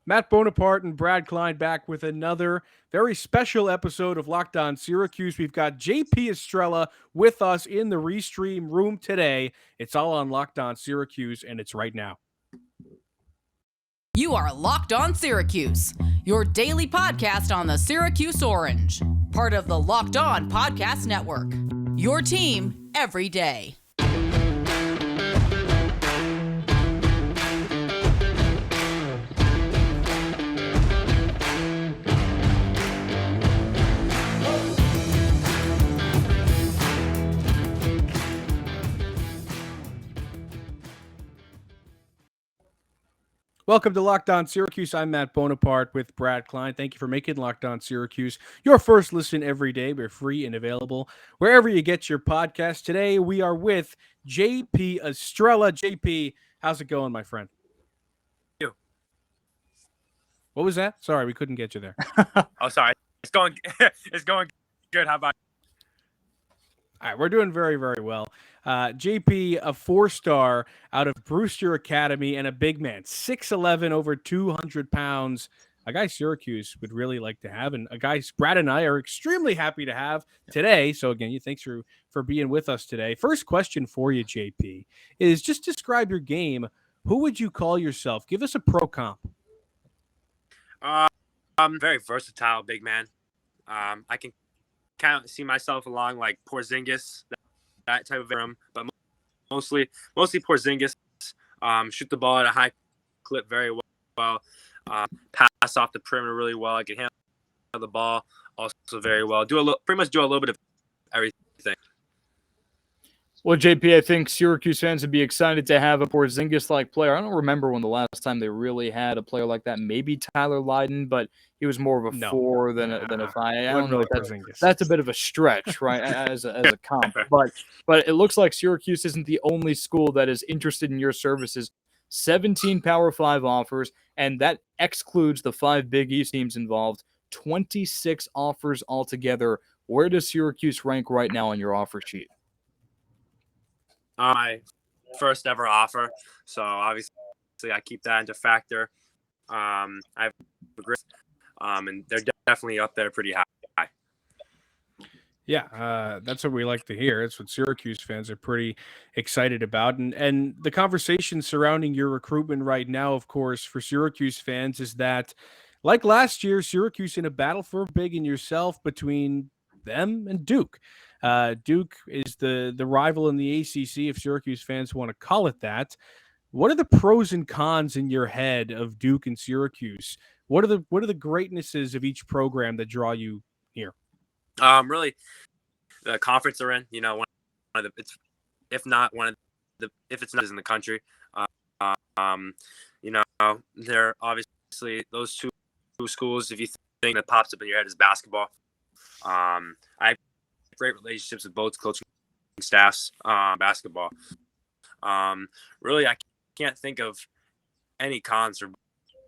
Matt Bonaparte and Brad Klein back with another very special episode of Locked On Syracuse. We've got JP Estrella with us in the Restream room today. It's all on Locked On Syracuse, and it's right now. You are Locked On Syracuse, your daily podcast on the Syracuse Orange, part of the Locked On Podcast Network. Your team every day. Welcome to Locked On Syracuse. I'm Matt Bonaparte with Brad Klein. Thank you for making Locked On Syracuse your first listen every day. We're free and available wherever you get your podcast. Today we are with JP Estrella. JP, how's it going, my friend? You. What was that? Sorry, we couldn't get you there. Oh, sorry. It's going good. How about All right, we're doing very, very well. JP, a 4-star out of Brewster Academy and a big man, 6'11", over 200 pounds, a guy Syracuse would really like to have, and a guy Brad and I are extremely happy to have today. So again, thanks for being with us today. First question for you, JP, is just describe your game. Who would you call yourself? Give us a pro comp. I'm very versatile, big man. I can kind of see myself along like Porzingis, that type of room, but mostly Porzingis. Shoot the ball at a high clip very well. Pass off the perimeter really well. I can handle the ball also very well. Pretty much do a little bit of everything. Well, JP, I think Syracuse fans would be excited to have a Porzingis-like player. I don't remember when the last time they really had a player like that. Maybe Tyler Lydon, but he was more of a 4 than a 5. I don't know. That's a bit of a stretch, right, as a comp. But it looks like Syracuse isn't the only school that is interested in your services. 17 Power 5 offers, and that excludes the 5 Big East teams involved. 26 offers altogether. Where does Syracuse rank right now on your offer sheet? My first ever offer, so obviously I keep that into factor. I've and they're definitely up there pretty high. Yeah, that's what we like to hear. It's what Syracuse fans are pretty excited about. And the conversation surrounding your recruitment right now, of course, for Syracuse fans is that, like last year, Syracuse in a battle for a big and yourself between them and Duke. Duke is the rival in the ACC, if Syracuse fans want to call it that. What are the pros and cons in your head of Duke and Syracuse? What are the greatnesses of each program that draw you here? Really, the conference they're in. One of the if it's not is in the country. They're obviously those two schools. If you think that pops up in your head is basketball. I have great relationships with both coaching staffs, basketball. Really, I can't think of any cons for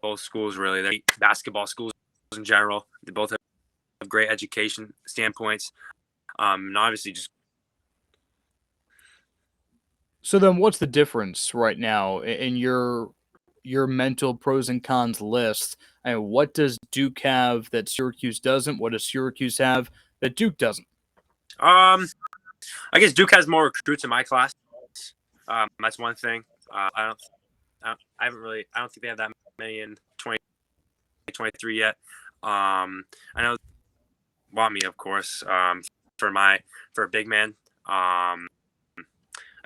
both schools. Really, they're basketball schools in general. They both have great education standpoints. And obviously just. So then what's the difference right now in your mental pros and cons list? And what does Duke have that Syracuse doesn't? What does Syracuse have that Duke doesn't? I guess Duke has more recruits in my class. That's one thing. I don't think they have that many in 2023 yet. I know want me, of course, for a big man. I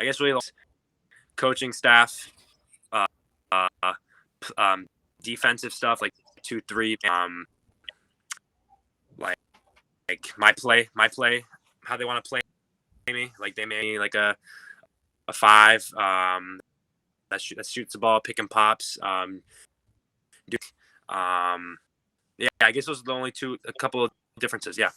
guess really coaching staff, defensive stuff like 2-3, like my play, how they want to play me. Like they made me like a 5 that shoots the ball, pick and pops. Yeah, I guess those are the only a couple of differences. Yeah.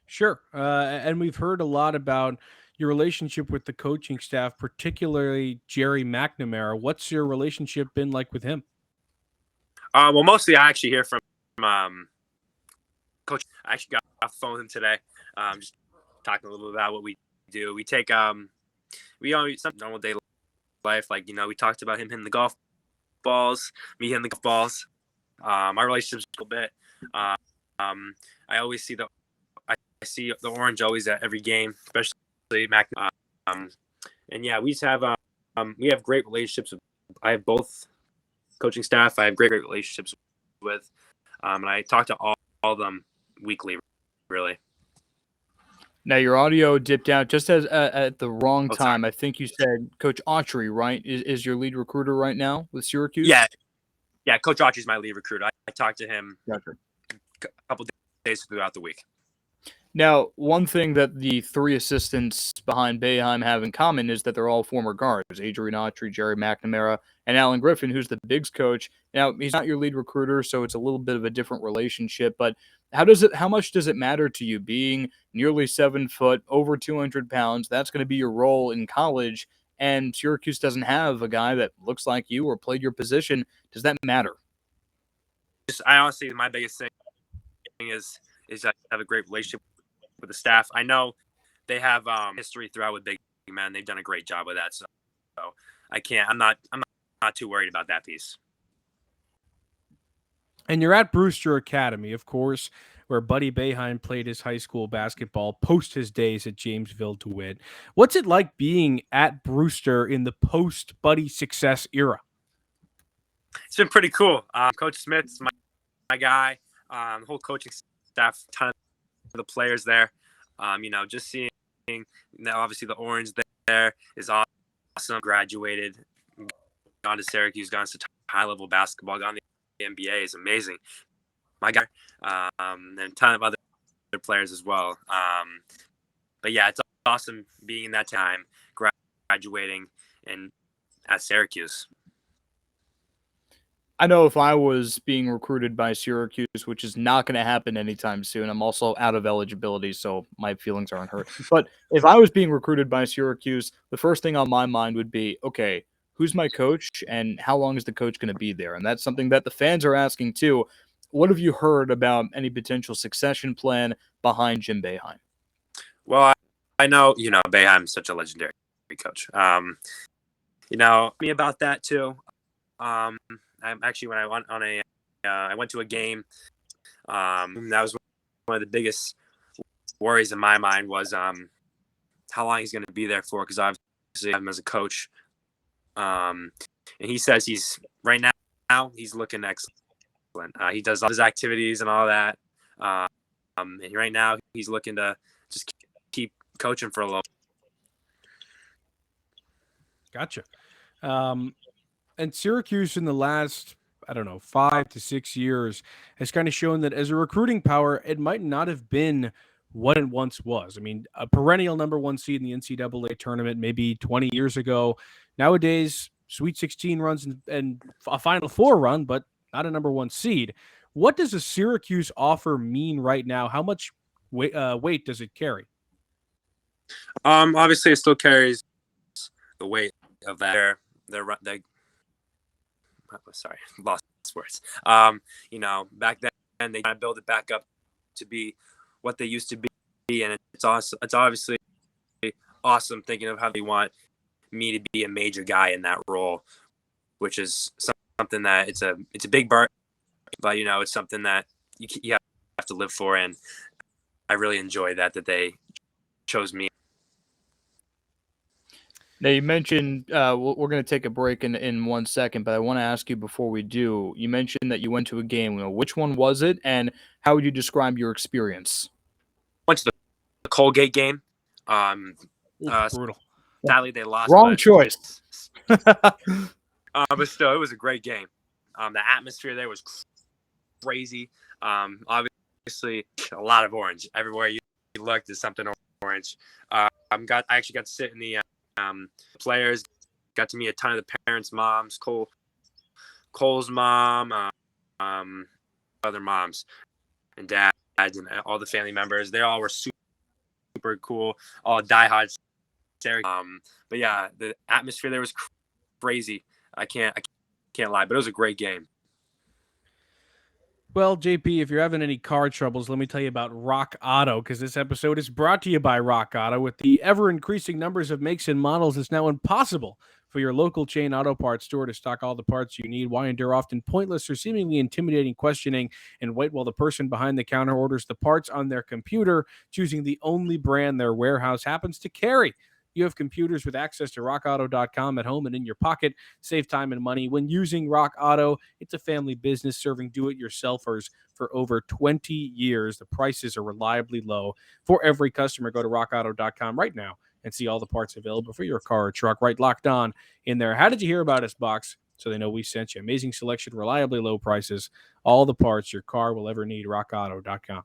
Sure. And we've heard a lot about your relationship with the coaching staff, particularly Jerry McNamara. What's your relationship been like with him? Well, mostly I actually hear from Coach. I actually got off the phone with him today. Just talking a little bit about what we do. We take some normal day life, like we talked about him hitting the golf balls, me hitting the golf balls. My relationship's a little bit. I always see I see the orange always at every game, especially Mac. And yeah, we just have great relationships. I have both coaching staff. I have great relationships with, and I talk to all of them weekly, really. Now, your audio dipped out just at the wrong time. Sorry. I think you said Coach Autry, right, is your lead recruiter right now with Syracuse? Yeah, Coach Autry's my lead recruiter. I talked to him a couple days throughout the week. Now, one thing that the three assistants behind Boeheim have in common is that they're all former guards: Adrian Autry, Jerry McNamara, and Alan Griffin, who's the Bigs coach. Now, he's not your lead recruiter, so it's a little bit of a different relationship, but how much does it matter to you being nearly 7 foot, over 200 pounds? That's going to be your role in college, and Syracuse doesn't have a guy that looks like you or played your position. Does that matter? I honestly, my biggest thing is I have a great relationship with the staff. I know they have history throughout with big men. They've done a great job with that, so I'm not too worried about that piece. And you're at Brewster Academy, of course, where Buddy Boeheim played his high school basketball post his days at Jamesville DeWitt. What's it like being at Brewster in the post-Buddy success era? It's been pretty cool. Coach Smith's my guy. The whole coaching staff, a ton of the players there. Just seeing obviously the orange there is awesome. Graduated, gone to Syracuse, gone to high-level basketball, gone to the NBA is amazing. My guy, and a ton of other players as well. But yeah, it's awesome being in that time, graduating, and at Syracuse. I know if I was being recruited by Syracuse, which is not going to happen anytime soon, I'm also out of eligibility, so my feelings aren't hurt. But if I was being recruited by Syracuse, the first thing on my mind would be, okay, who's my coach and how long is the coach going to be there? And that's something that the fans are asking too. What have you heard about any potential succession plan behind Jim Boeheim? Well, I know, Boeheim's such a legendary coach. Me about that too. I'm actually, when I went I went to a game. That was one of the biggest worries in my mind was how long he's going to be there for, because obviously I'm as a coach. And he says he's right now he's looking excellent. He does all his activities and all that. And right now he's looking to just keep coaching for a little. Gotcha. And Syracuse in the last, 5 to 6 years has kind of shown that as a recruiting power, it might not have been what it once was. I mean, a perennial number 1 seed in the NCAA tournament maybe 20 years ago. Nowadays, Sweet 16 runs and a Final Four run, but not a number 1 seed. What does a Syracuse offer mean right now? How much weight does it carry? Obviously, it still carries the weight of that. Sorry, lost words. Back then they kind of build it back up to be what they used to be, and it's awesome. It's obviously awesome thinking of how they want me to be a major guy in that role, which is something that it's a big bar, but it's something that you have to live for, and I really enjoy that they chose me. Now, you mentioned we're going to take a break in 1 second, but I want to ask you before we do. You mentioned that you went to a game. Which one was it, and how would you describe your experience? Went to the Colgate game. Brutal. Sadly, they lost. Wrong choice. But still, it was a great game. The atmosphere there was crazy. Obviously, a lot of orange. Everywhere you looked, there's something orange. I actually got to sit in the players, got to meet a ton of the parents' moms, Cole's mom, other moms and dads, and all the family members. They all were super cool, all diehard Syracuse. But yeah, the atmosphere there was crazy. I can't lie, but it was a great game. Well, JP, if you're having any car troubles, let me tell you about Rock Auto, because this episode is brought to you by Rock Auto. With the ever-increasing numbers of makes and models, it's now impossible For your local chain auto parts store to stock all the parts you need, why endure often pointless or seemingly intimidating questioning and wait while the person behind the counter orders the parts on their computer, choosing the only brand their warehouse happens to carry? You have computers with access to rockauto.com at home and in your pocket. Save time and money when using Rock Auto. It's a family business serving do-it-yourselfers for over 20 years. The prices are reliably low for every customer. Go to rockauto.com right now and see all the parts available for your car or truck, right locked on in there. How did you hear about us, Box? So they know we sent you. Amazing selection, reliably low prices, all the parts your car will ever need. rockauto.com.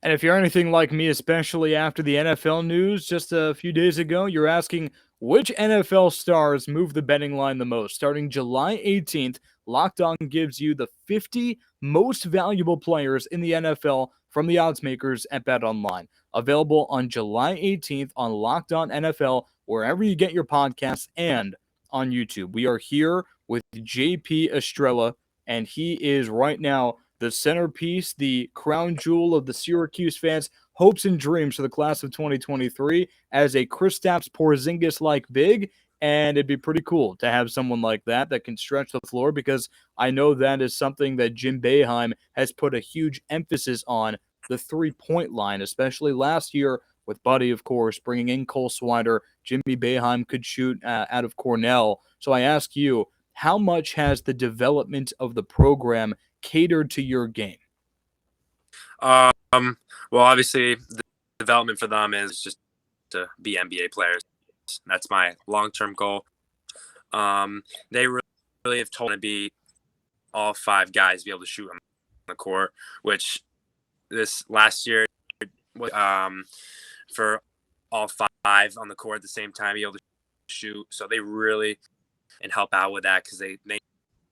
And if you're anything like me, especially after the NFL news just a few days ago, you're asking which NFL stars move the betting line the most. Starting July 18th, Locked On gives you the 50 most valuable players in the NFL from the odds makers at BetOnline. Available on July 18th on Locked On NFL, wherever you get your podcasts and on YouTube. We are here with JP Estrella, and he is right now the centerpiece, the crown jewel of the Syracuse fans' hopes and dreams for the class of 2023 as a Kristaps Porzingis-like big. And it'd be pretty cool to have someone like that can stretch the floor, because I know that is something that Jim Boeheim has put a huge emphasis on, the three-point line, especially last year with Buddy, of course, bringing in Cole Swider. Jimmy Boeheim could shoot out of Cornell. So I ask you, how much has the development of the program catered to your game? Well, obviously, the development for them is just to be NBA players. That's my long-term goal. They really have told me to be all five guys be able to shoot on the court, which this last year was for all five on the court at the same time, be able to shoot. So they really and help out with that, because they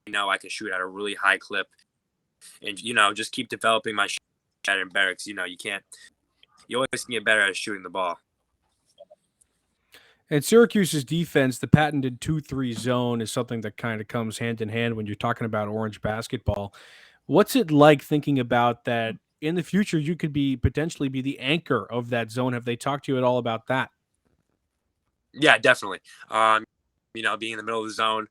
know I can shoot at a really high clip, and just keep developing my shot and better, because you always can get better at shooting the ball. And Syracuse's defense, the patented 2-3 zone, is something that kind of comes hand in hand when you're talking about Orange basketball. What's it like thinking about that in the future you could potentially be the anchor of that zone? Have they talked to you at all about that? Yeah, definitely. Being in the middle of the zone,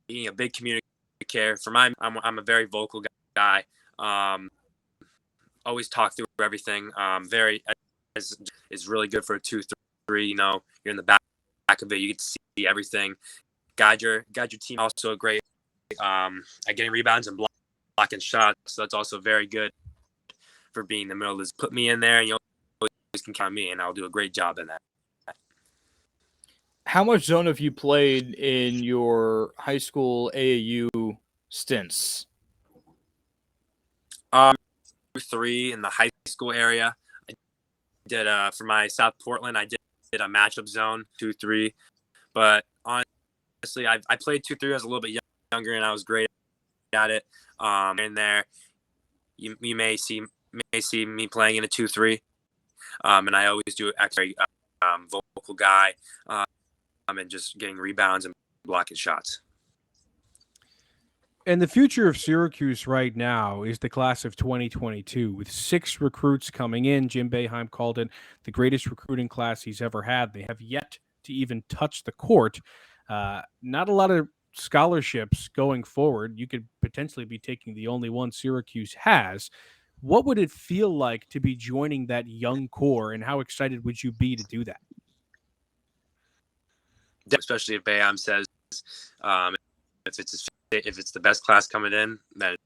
being a big communicator. I'm a very vocal guy. Always talk through everything. Is really good for a 2-3. You're in the back of it. You get to see everything. Guide your team. Also great at getting rebounds and blocking shots. So that's also very good for being in the middle. Just put me in there, and you always can count on me, and I'll do a great job in that. How much zone have you played in your high school AAU stints? 3 in the high school area. I did for my South Portland. I did a matchup zone 2-3, but honestly, I played 2-3. I was a little bit younger, and I was great at it. In there, you may see me playing in a 2-3, and I always do extra vocal guy, and just getting rebounds and blocking shots. And the future of Syracuse right now is the class of 2022, with 6 recruits coming in. Jim Boeheim called it the greatest recruiting class he's ever had. They have yet to even touch the court. Not a lot of scholarships going forward. You could potentially be taking the only one Syracuse has. What would it feel like to be joining that young core, and how excited would you be to do that? Especially if Boeheim says if it's the best class coming in, then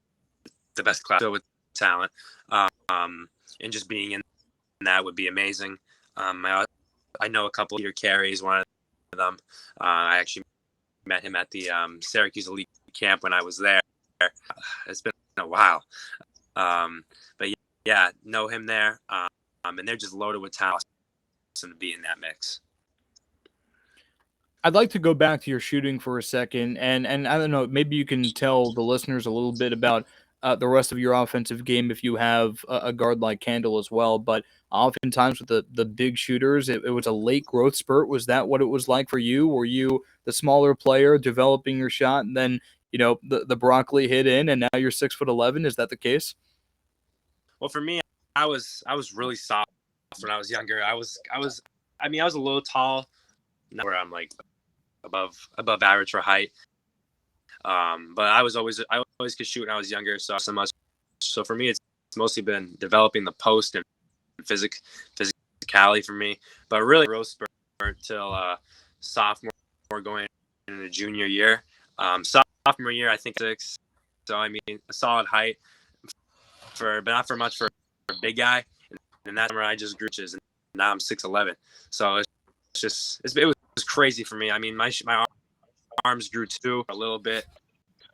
the best class with talent, and just being in that would be amazing. I know a couple of your carries, one of them. I actually met him at the Syracuse Elite Camp when I was there. It's been a while, but yeah, know him there, and they're just loaded with talent to be in that mix. I'd like to go back to your shooting for a second, and I don't know, maybe you can tell the listeners a little bit about the rest of your offensive game if you have a guard like Kendall as well. But oftentimes with the big shooters, it was a late growth spurt. Was that what it was like for you? Were you the smaller player developing your shot, and then the broccoli hit in, and now you're 6'11"? Is that the case? Well, for me, I was really soft when I was younger. I was a little tall, not where I'm like above average for height. But I always could shoot when I was younger, so much. So for me, it's mostly been developing the post and physicality for me. But really, growth spurt till sophomore going into junior year. Sophomore year, I think 6. So I mean, a solid height but not for much for a big guy. And that's where I just grew inches, and now I'm 6'11". So it was crazy for me. I mean, my arms grew too a little bit,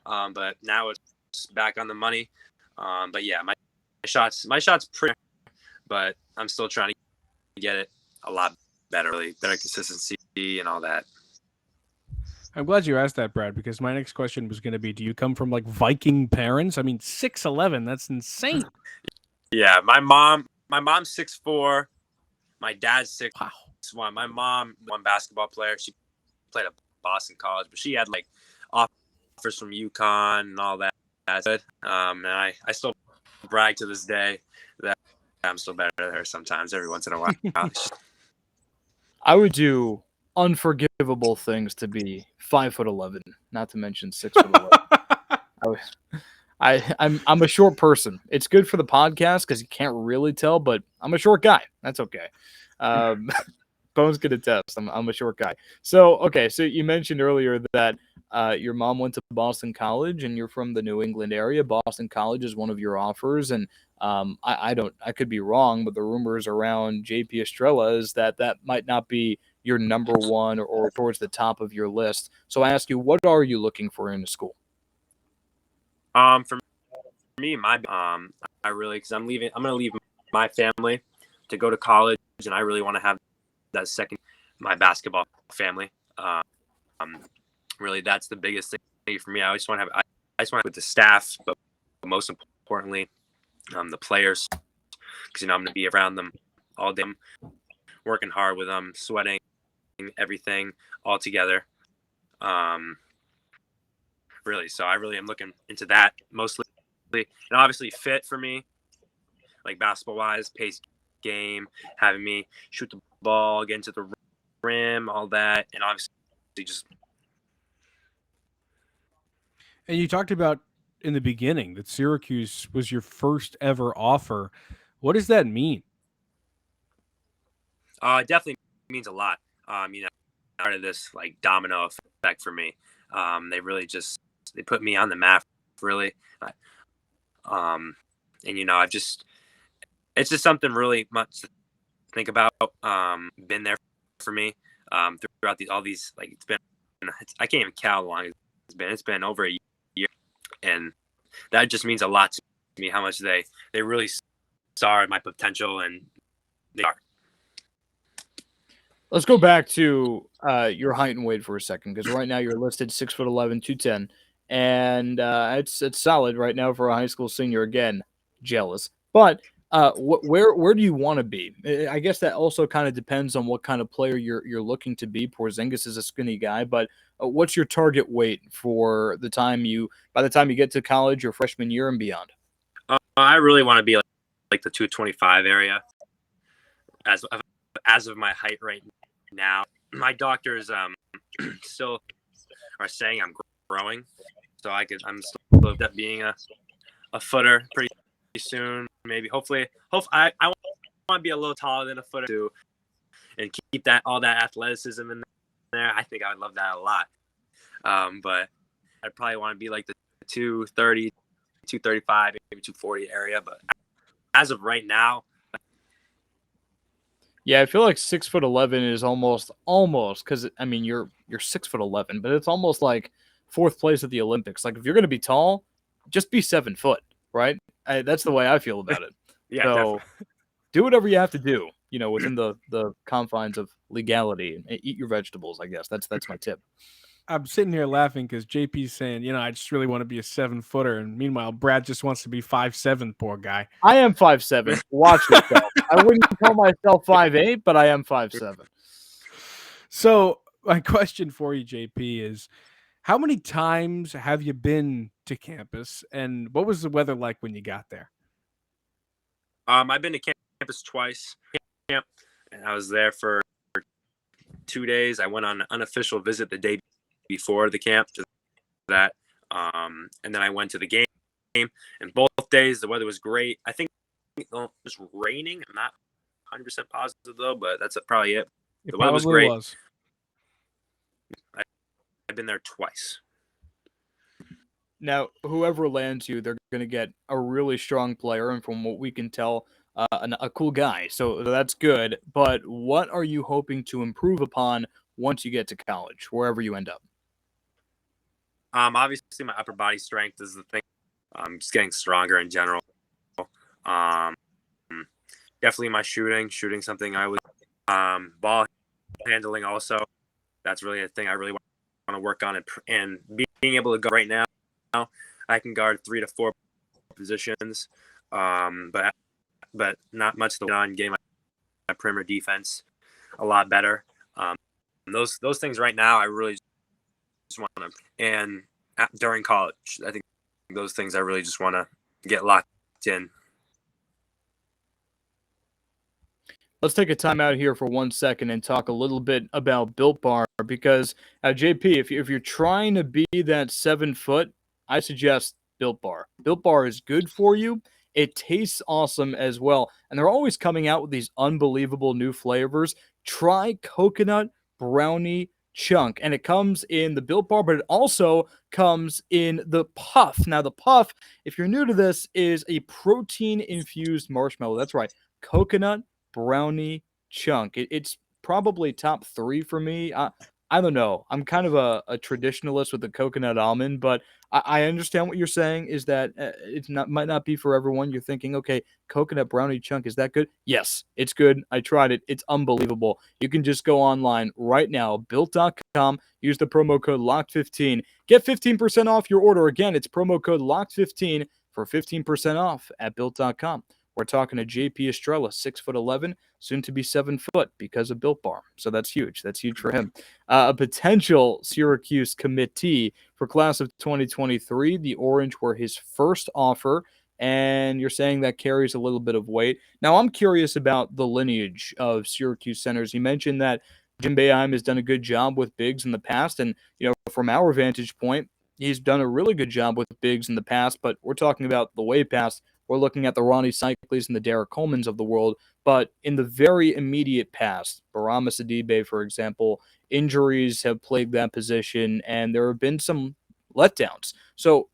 but now it's back on the money. But yeah, my shot's pretty, but I'm still trying to get it a lot better, really better consistency and all that. I'm glad you asked that, Brad, because my next question was going to be, do you come from like Viking parents? I mean, 6'11", that's insane. Yeah, my mom's 6'4", my dad's 6'1". Wow. My mom, one basketball player, she played at Boston College, but she had like offers from UConn and all that. And I still brag to this day that I'm still better than her sometimes, every once in a while. I would do unforgivable things to be 5'11", not to mention 6'11". I'm a short person. It's good for the podcast because you can't really tell, but I'm a short guy. That's okay. Bones can attest. I'm a short guy. So you mentioned earlier that your mom went to Boston College and you're from the New England area. Boston College is one of your offers, and I could be wrong, but the rumors around JP Estrella is that might not be your number one or towards the top of your list. So I ask you, what are you looking for in a school? For me, I really, because I'm going to leave my family to go to college, and I really want to have that second, my basketball family. Really, that's the biggest thing for me. I just want to have with the staff, but most importantly, the players, because I'm going to be around them all day, working hard with them, sweating, everything all together. Really, so I really am looking into that mostly, and obviously fit for me, like basketball wise, pace game, having me shoot the ball, get into the rim, all that, and obviously just. And you talked about in the beginning that Syracuse was your first ever offer. What does that mean? It definitely means a lot. Part of this like domino effect for me. They really they put me on the map, really. And it's just something really much to think about. Been there for me throughout all these, like I can't even count how long it's been. It's been over a year, and that just means a lot to me. How much they really saw my potential, and they are. Let's go back to your height and weight for a second, because right now you're listed 6'11", 210, and it's solid right now for a high school senior. Again, jealous, but where do you want to be? I guess that also kind of depends on what kind of player you're looking to be. Porzingis is a skinny guy, but what's your target weight for by the time you get to college or freshman year and beyond? I really want to be like the 225 area as of my height right now. My doctors still are saying I'm growing, so I'm still looked at being a footer pretty soon. Maybe hopefully I want to be a little taller than a footer too, and keep all that athleticism in there. I think I would love that a lot. But I'd probably want to be like the 230, 235, maybe 240 area. But as of right now. Yeah, I feel like 6'11" is almost because I mean you're 6'11", but it's almost like fourth place at the Olympics. Like if you're going to be tall, just be 7 foot, right? That's the way I feel about it. Yeah, so definitely. Do whatever you have to do, within the confines of legality. Eat your vegetables, I guess. That's my tip. I'm sitting here laughing because JP's saying, I just really want to be a 7-footer. And meanwhile, Brad just wants to be 5'7", poor guy. I am 5'7". Watch yourself. I wouldn't call myself 5'8", but I am 5'7". So my question for you, JP, is how many times have you been to campus, and what was the weather like when you got there? I've been to campus twice. And I was there for 2 days. I went on an unofficial visit the day before the camp to that. And then I went to the game, and both days the weather was great. I think it was raining. I'm not 100% positive though, but that's probably it. The weather was great. I've been there twice. Now, whoever lands you, they're going to get a really strong player, and from what we can tell, a cool guy. So that's good. But what are you hoping to improve upon once you get to college, wherever you end up? Obviously, my upper body strength is the thing. Just getting stronger in general. Definitely my shooting something I would. Ball handling also. That's really a thing I really want to work on, and being able to go right now. I can guard 3 to 4 positions, but not much to on getting my perimeter defense a lot better. Those things right now I really just want to, and during college I think those things I really just want to get locked in. Let's take a time out here for 1 second and talk a little bit about Built Bar, because JP, if you're trying to be that 7 foot, I suggest Built Bar. Built Bar is good for you. It tastes awesome as well. And they're always coming out with these unbelievable new flavors. Try coconut brownie chunk. And it comes in the Built Bar, but it also comes in the Puff. Now, the Puff, if you're new to this, is a protein-infused marshmallow. That's right. Coconut brownie chunk. It's probably top 3 for me. I don't know. I'm kind of a traditionalist with the coconut almond, but I understand what you're saying is that might not be for everyone. You're thinking, okay, coconut brownie chunk, is that good? Yes, it's good. I tried it. It's unbelievable. You can just go online right now, built.com, use the promo code LOCKED15. Get 15% off your order. Again, it's promo code LOCKED15 for 15% off at built.com. We're talking to JP Estrella, 6'11", soon to be 7 foot because of Built Bar. So that's huge. That's huge for him. A potential Syracuse committee for class of 2023. The Orange were his first offer, and you're saying that carries a little bit of weight. Now, I'm curious about the lineage of Syracuse centers. You mentioned that Jim Boeheim has done a good job with bigs in the past, and from our vantage point, he's done a really good job with bigs in the past, but we're talking about the way past. We're looking at the Ronnie Cycles and the Derek Colemans of the world. But in the very immediate past, Barama Sidibe, for example, injuries have plagued that position, and there have been some letdowns. So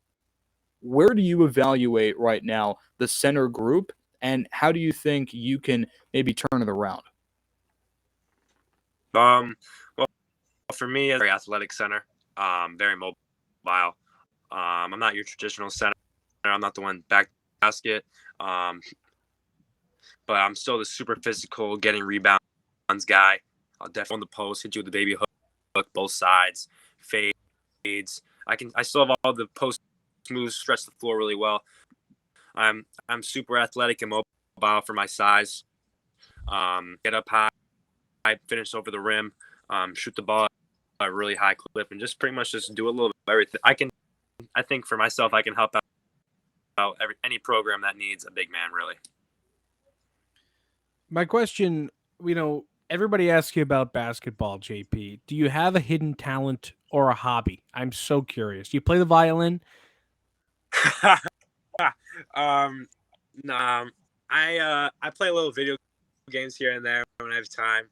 where do you evaluate right now the center group, and how do you think you can maybe turn it around? Well, for me, very athletic center, very mobile. I'm not your traditional center. I'm not the one back basket, but I'm still the super physical, getting rebounds guy. I'll definitely on the post, hit you with the baby hook, both sides, fades. I still have all the post moves, stretch the floor really well. I'm super athletic and mobile for my size. Get up high, finish over the rim, shoot the ball at a really high clip, and just pretty much just do a little bit of everything. I think for myself, I can help out any program that needs a big man, really. My question, everybody asks you about basketball, JP. Do you have a hidden talent or a hobby? I'm so curious. Do you play the violin? No, I play a little video games here and there when I have time.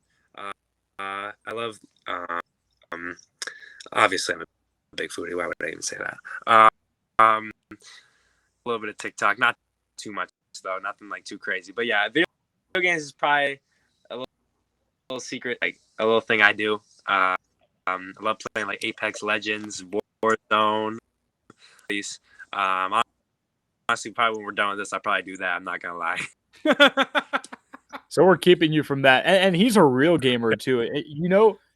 I love, obviously I'm a big foodie. Why would I even say that? A little bit of TikTok, not too much though, nothing like too crazy. But yeah, video games is probably a little secret, like a little thing I do. I love playing like Apex Legends, Warzone. Honestly, probably when we're done with this, I'll probably do that. I'm not gonna lie. So we're keeping you from that, and he's a real gamer too.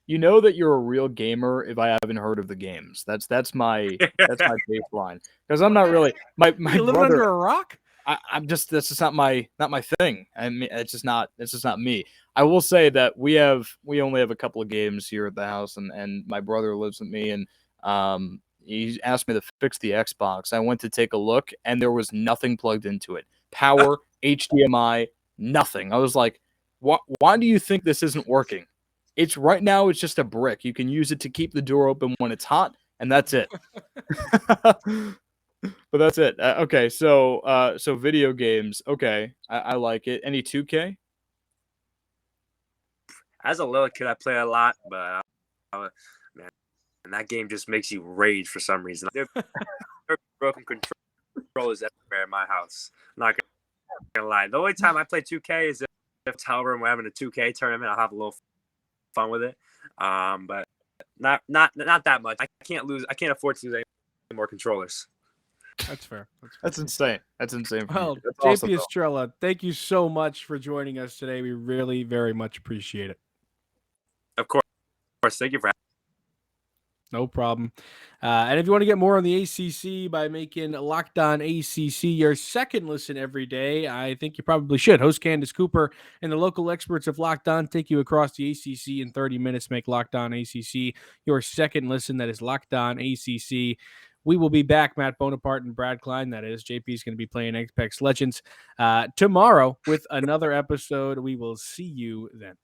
You know that you're a real gamer if I haven't heard of the games. That's my baseline, because I'm not really my you living brother under a rock. I'm just, that's just not my thing. I mean, it's just not me. I will say that we only have a couple of games here at the house, and my brother lives with me, and he asked me to fix the Xbox. I went to take a look, and there was nothing plugged into it. Power, HDMI, nothing. I was like, why do you think this isn't working? It's right now. It's just a brick. You can use it to keep the door open when it's hot, and that's it. But that's it. Okay, so video games. Okay, I like it. Any 2K? As a little kid, I play a lot, but man, and that game just makes you rage for some reason. There are broken controllers everywhere in my house. I'm not gonna lie. The only time I play 2K is if hotel room we're having a 2K tournament. I'll have a little fun with it, but not that much. I can't afford to lose any more controllers. That's fair. That's insane. That's insane. Well, That's JP awesome, Estrella, thank you so much for joining us today. We really very much appreciate it. Of course. Thank you for having me. No problem. And if you want to get more on the ACC by making Locked On ACC your second listen every day, I think you probably should. Host Candace Cooper and the local experts of Locked On take you across the ACC in 30 minutes. Make Locked On ACC your second listen. That is Locked On ACC. We will be back, Matt Bonaparte and Brad Klein. That is, JP is going to be playing Apex Legends tomorrow with another episode. We will see you then.